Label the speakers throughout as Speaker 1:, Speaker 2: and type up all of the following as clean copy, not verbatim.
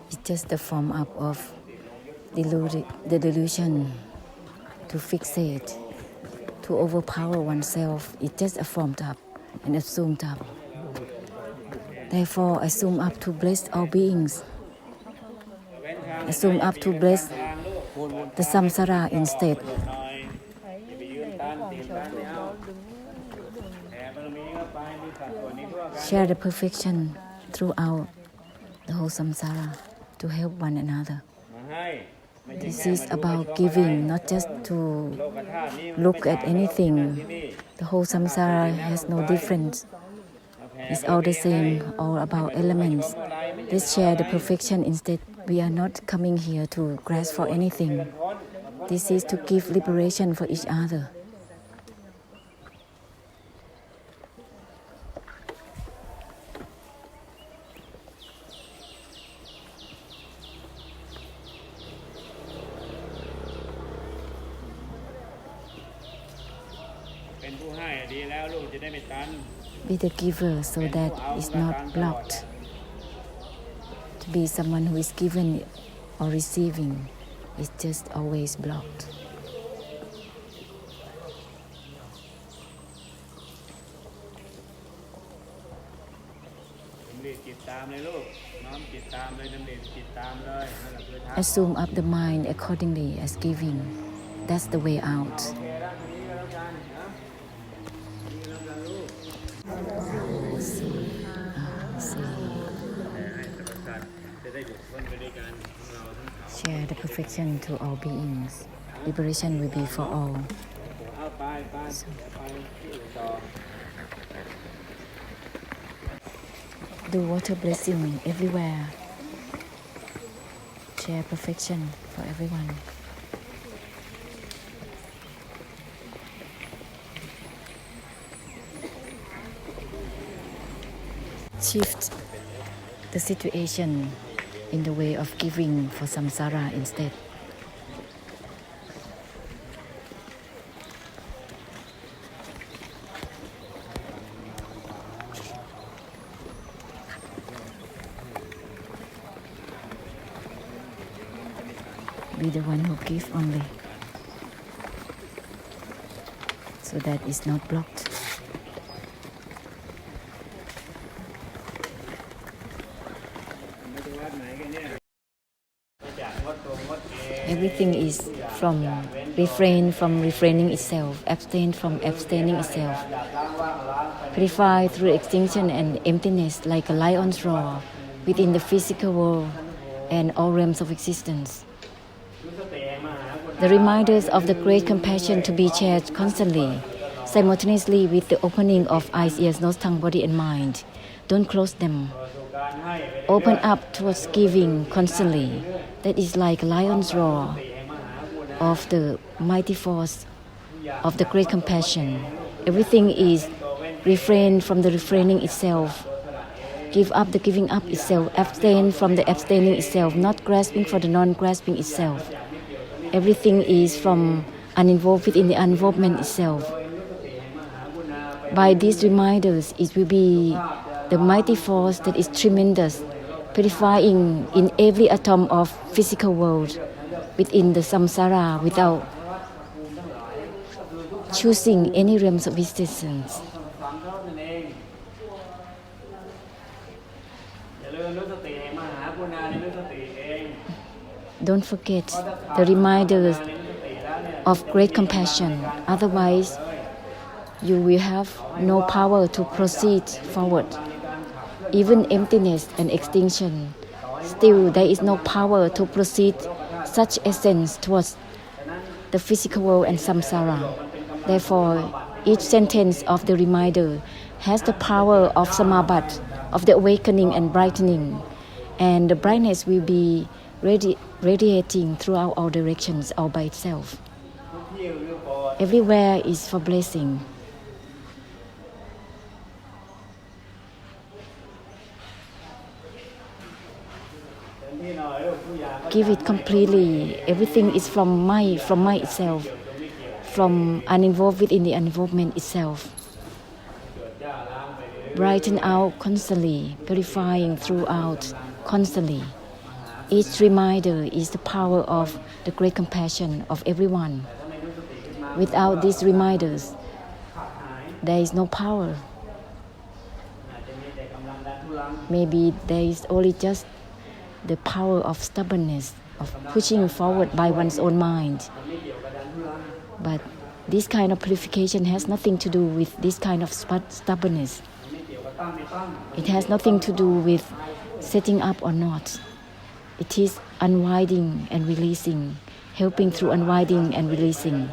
Speaker 1: It's just the form up of the delusion to fixate, to overpower oneself. It's just a formed up and assumed up. Therefore, assume up to bless all beings. Assume up to bless the samsara instead. Share the perfection throughout the whole samsara to help one another. This is about giving, not just to look at anything. The whole samsara has no difference. It's all the same, all about elements. Let's share the perfection instead. We are not coming here to grasp for anything. This is to give liberation for each other. Be the giver so that it's not blocked. To be someone who is given or receiving is just always blocked. Assume up the mind accordingly as giving. That's the way out. Share the perfection to all beings. Liberation will be for all. So, do water blessing everywhere. Share perfection for everyone. Shift the situation in the way of giving for samsara instead. Be the one who gives only, so that it's not blocked. Everything is from refrain from refraining itself, abstain from abstaining itself. Purify through extinction and emptiness like a lion's roar within the physical world and all realms of existence. The reminders of the great compassion to be shared constantly, simultaneously with the opening of eyes, ears, nose, tongue, body and mind. Don't close them. Open up towards giving constantly. That is like a lion's roar of the mighty force of the great compassion. Everything is refrain from the refraining itself. Give up the giving up itself. Abstain from the abstaining itself, not grasping for the non-grasping itself. Everything is from uninvolved within the uninvolvement itself. By these reminders, it will be the mighty force that is tremendous, purifying in every atom of physical world within the samsara without choosing any realms of existence. Don't forget the reminders of great compassion, otherwise you will have no power to proceed forward. Even emptiness and extinction, still there is no power to proceed such essence towards the physical world and samsara. Therefore, each sentence of the reminder has the power of samabhat, of the awakening and brightening, and the brightness will be radiating throughout all directions all by itself. Everywhere is for blessing. Give it completely. Everything is from my itself, from uninvolved within the uninvolvement itself. brighten out constantly, purifying throughout constantly. Each reminder is the power of the great compassion of everyone. Without these reminders, there is no power. Maybe there is only just the power of stubbornness, of pushing forward by one's own mind. But this kind of purification has nothing to do with this kind of stubbornness. It has nothing to do with setting up or not. It is unwinding and releasing, helping through unwinding and releasing.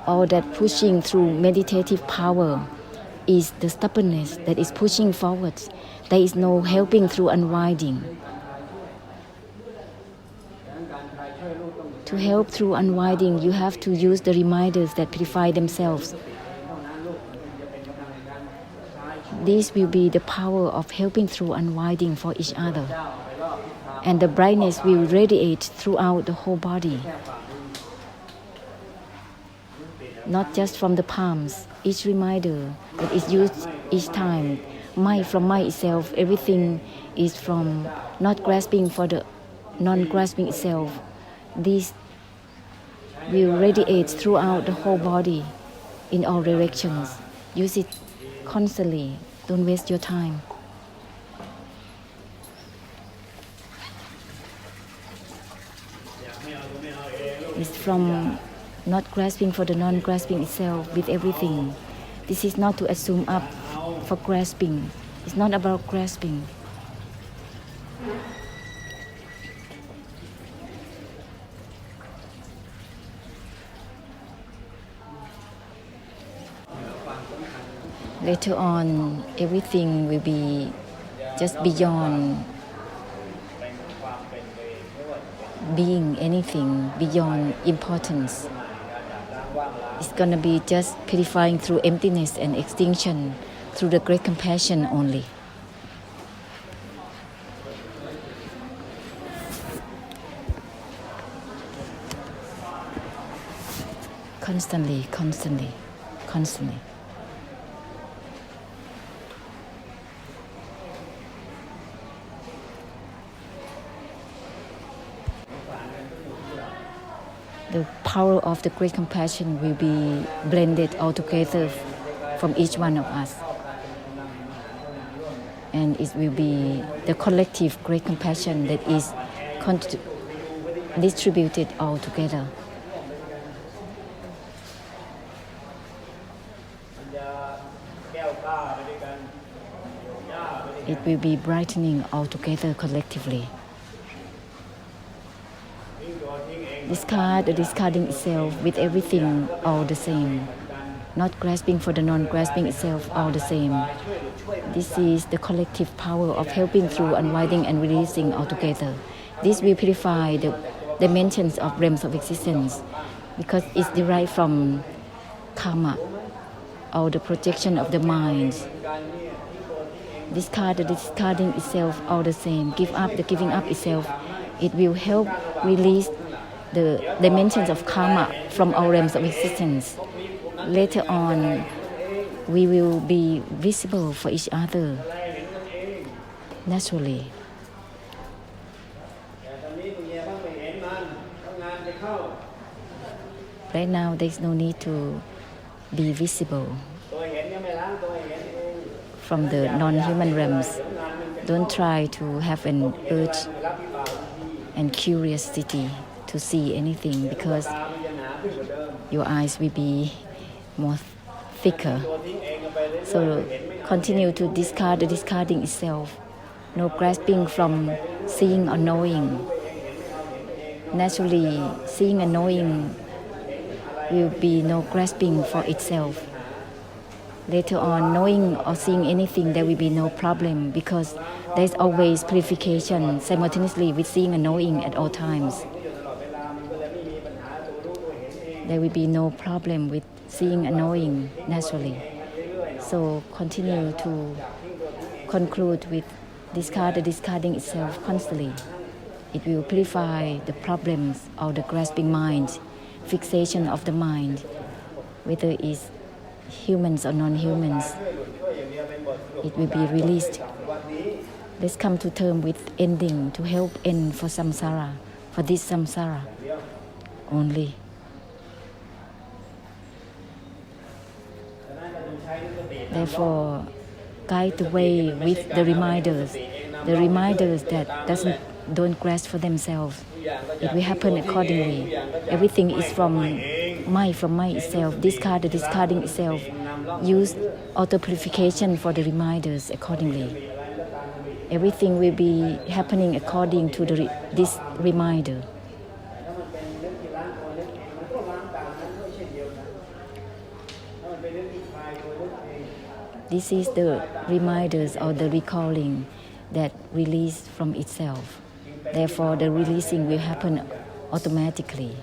Speaker 1: All that pushing through meditative power is the stubbornness that is pushing forward. There is no helping through unwinding. To help through unwinding, you have to use the reminders that purify themselves. This will be the power of helping through unwinding for each other. And the brightness will radiate throughout the whole body. Not just from the palms. Each reminder that is used each time, mind from mind itself, everything is from not grasping for the non-grasping itself. This will radiate throughout the whole body in all directions. Use it constantly. Don't waste your time. It's from not grasping for the non-grasping itself with everything. This is not to assume up for grasping. It's not about grasping. Later on, everything will be just beyond being anything, beyond importance. It's going to be just purifying through emptiness and extinction, through the great compassion only. Constantly, constantly, constantly. The power of the great compassion will be blended all together from each one of us. And it will be the collective great compassion that is distributed all together. It will be brightening all together collectively. Discard the discarding itself with everything all the same. Not grasping for the non-grasping itself all the same. This is the collective power of helping through unwinding and releasing all together. This will purify the dimensions of realms of existence because it's derived from karma or the projection of the mind. Discard the discarding itself all the same. Give up the giving up itself. It will help release the dimensions of karma from our realms of existence. Later on, we will be visible for each other naturally. Right now, there is no need to be visible from the non-human realms. Don't try to have an urge and curiosity to see anything because your eyes will be more thicker. So continue to discard the discarding itself. No grasping from seeing or knowing. Naturally, seeing and knowing will be no grasping for itself. Later on, knowing or seeing anything, there will be no problem because there is always purification simultaneously with seeing and knowing at all times. There will be no problem with seeing and knowing naturally. So continue to conclude with discard the discarding itself constantly. It will purify the problems of the grasping mind, fixation of the mind, whether it's humans or non-humans, it will be released. Let's come to terms with ending to help end for samsara, for this samsara only. Therefore, guide the way with the reminders that don't grasp for themselves. It will happen accordingly. Everything is from mind itself. Discarding itself. Use auto-purification for the reminders accordingly. Everything will be happening according to this reminder. This is the reminders or the recalling that release from itself. Therefore, the releasing will happen automatically.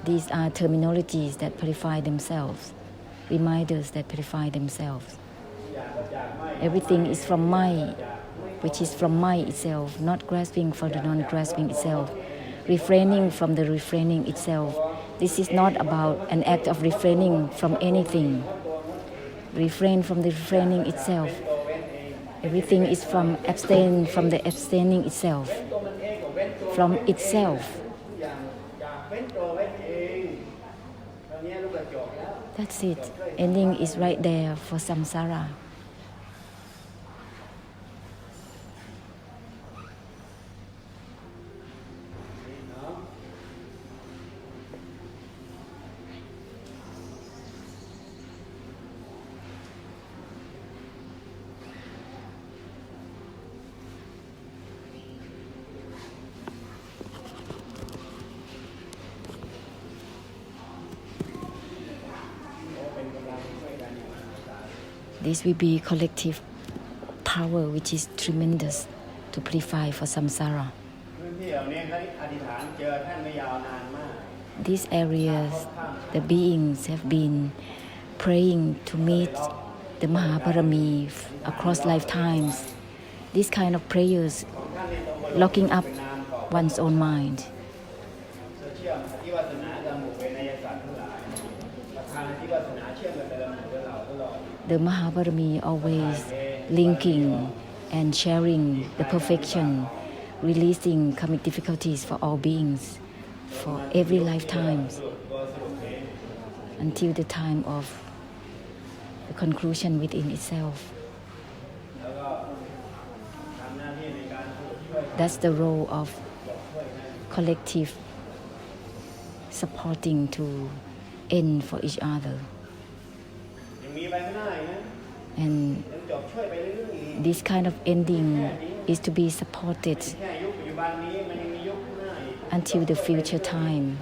Speaker 1: These are terminologies that purify themselves, reminders that purify themselves. Everything is from mind, which is from mind itself, not grasping for the non-grasping itself, refraining from the refraining itself. This is not about an act of refraining from anything. Refrain from the refraining itself. Everything is from abstain from the abstaining itself, from itself. That's it. Ending is right there for samsara. This will be collective power which is tremendous to purify for samsara. These areas, the beings have been praying to meet the Mahaparami across lifetimes. These kind of prayers, locking up one's own mind. The Mahaparami always linking and sharing the perfection, releasing karmic difficulties for all beings, for every lifetime, until the time of the conclusion within itself. That's the role of collective supporting to end for each other. And this kind of ending is to be supported until the future time.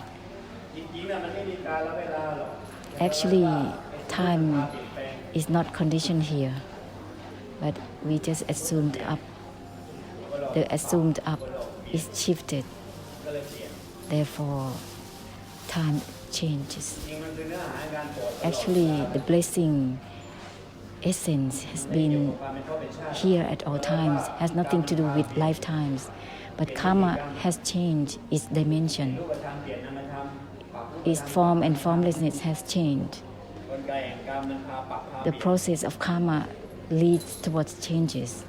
Speaker 1: Actually, time is not conditioned here, but we just assumed up. The assumed up is shifted. Therefore, time changes. Actually, the blessing essence has been here at all times, has nothing to do with lifetimes, but karma has changed its dimension. Its form and formlessness has changed. The process of karma leads towards changes.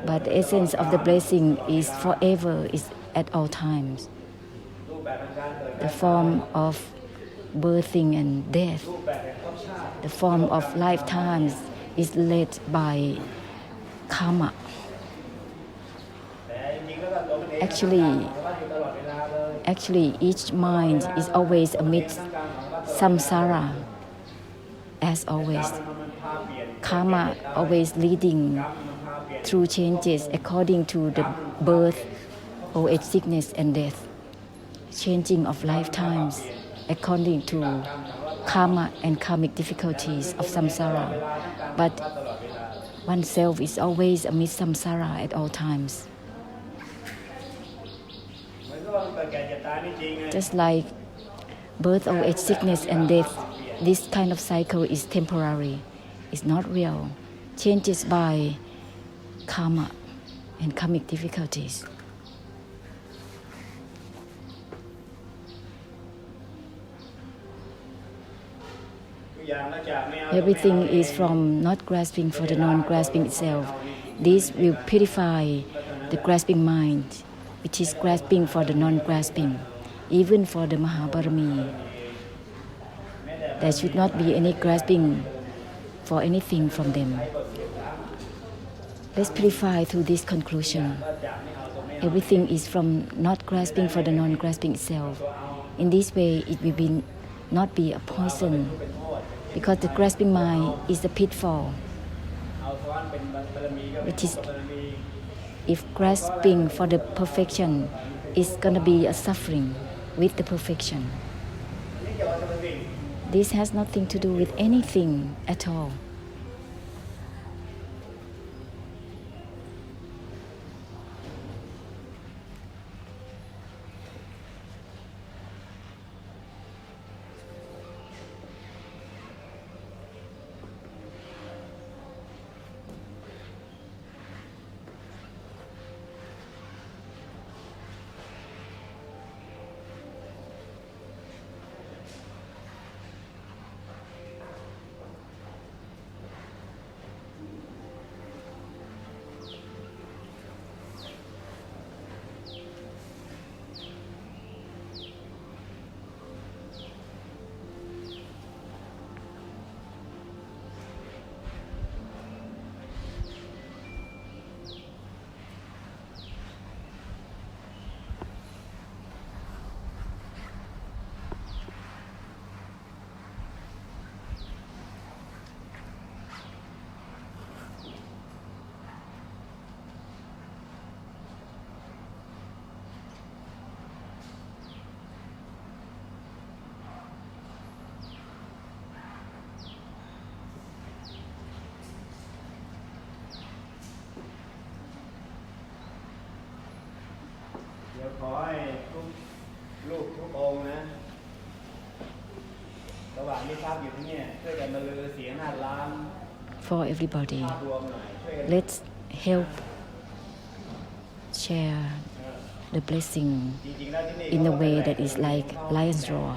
Speaker 1: But the essence of the blessing is forever, is at all times. The form of birthing and death, the form of lifetimes is led by karma. Actually, each mind is always amidst samsara, as always. Karma always leading through changes according to the birth, old age, sickness, and death. Changing of lifetimes according to karma and karmic difficulties of samsara. But oneself is always amidst samsara at all times. Just like birth, old age, sickness, and death, this kind of cycle is temporary, it's not real. Changes by karma and karmic difficulties. Everything is from not grasping for the non-grasping itself. This will purify the grasping mind, which is grasping for the non-grasping. Even for the Mahabarami, there should not be any grasping for anything from them. Let's purify through this conclusion. Everything is from not grasping for the non-grasping itself. In this way, it will not be a poison, because the grasping mind is a pitfall, which is, if grasping for the perfection is going to be a suffering with the perfection. This has nothing to do with anything at all. For everybody, let's help share the blessing in a way that is like lion's roar.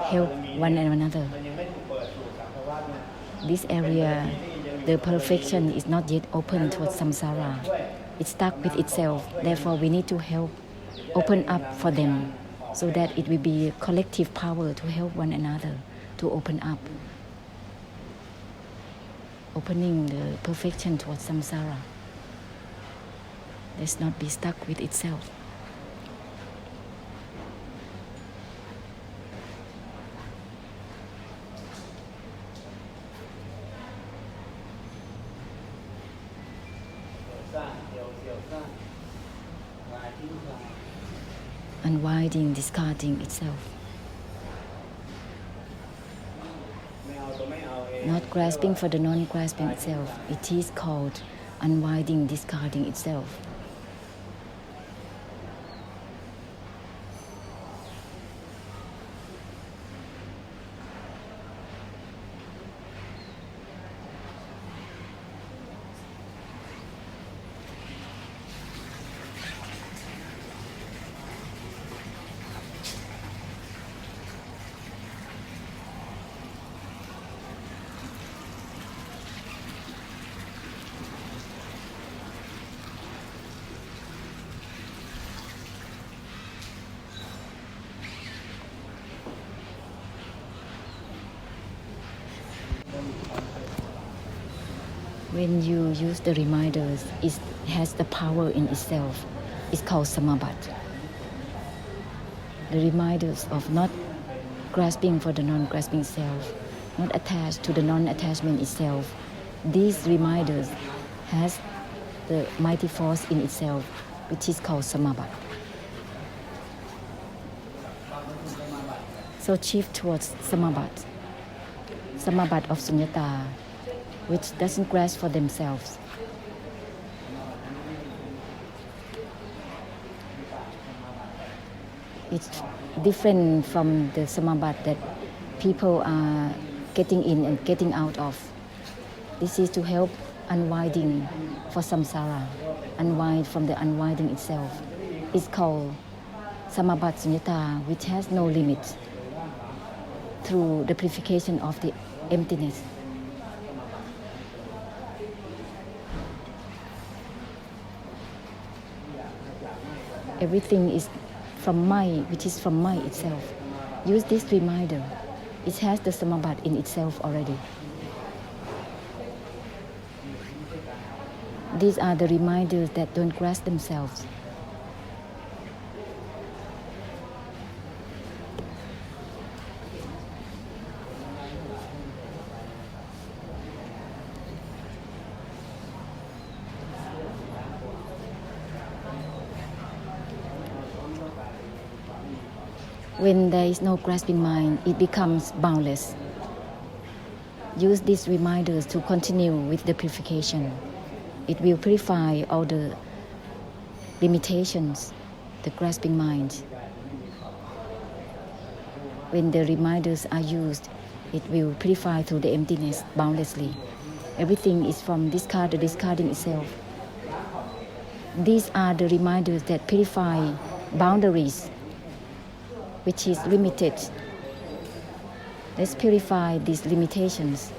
Speaker 1: Help one and another. This area, the perfection is not yet open towards samsara. It's stuck with itself. Therefore, we need to help open up for them, so that it will be a collective power to help one another to open up, opening the perfection towards samsara. Let's not be stuck with itself. Unwinding, discarding itself. Not grasping for the non-grasping itself. It is called unwinding, discarding itself. When you use the reminders, it has the power in itself. It's called samabat. The reminders of not grasping for the non-grasping self, not attached to the non-attachment itself. These reminders has the mighty force in itself, which is called samabat. So shift towards samabat of sunyata, which doesn't grasp for themselves. It's different from the samabat that people are getting in and getting out of. This is to help unwinding for samsara, unwind from the unwinding itself. It's called samabat sunyata, which has no limit. through the purification of the emptiness. Everything is from mind, which is from mind itself. Use this reminder. It has the samabat in itself already. These are the reminders that don't grasp themselves. When there is no grasping mind, it becomes boundless. Use these reminders to continue with the purification. It will purify all the limitations, the grasping mind. When the reminders are used, it will purify through the emptiness boundlessly. Everything is from discarding itself. These are the reminders that purify boundaries, which is limited. Let's purify these limitations.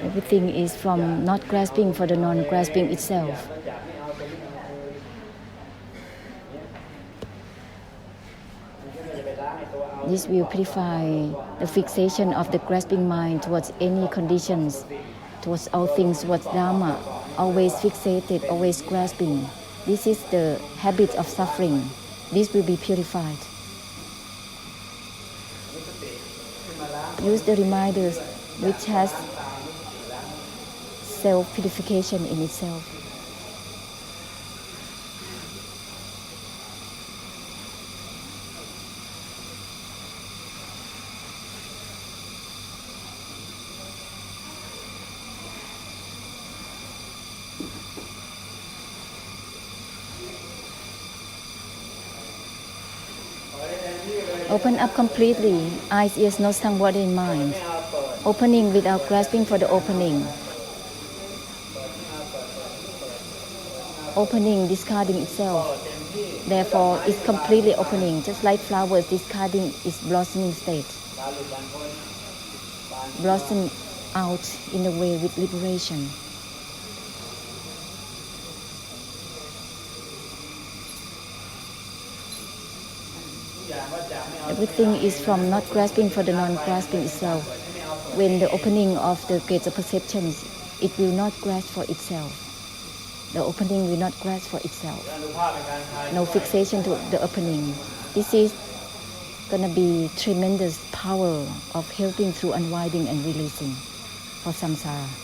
Speaker 1: Everything is from not grasping for the non-grasping itself. This will purify the fixation of the grasping mind towards any conditions, towards all things, towards Dharma, always fixated, always grasping. This is the habit of suffering. This will be purified. Use the reminders which has self-purification in itself. Open up completely, eyes, ears, nose, tongue, body, and mind. Opening without grasping for the opening. Opening, discarding itself. Therefore, it's completely opening, just like flowers discarding its blossoming state. Blossom out in a way with liberation. Everything is from not grasping for the non-grasping itself. When the opening of the gates of perceptions, it will not grasp for itself. The opening will not grasp for itself. No fixation to the opening. This is going to be tremendous power of helping through unwinding and releasing for samsara.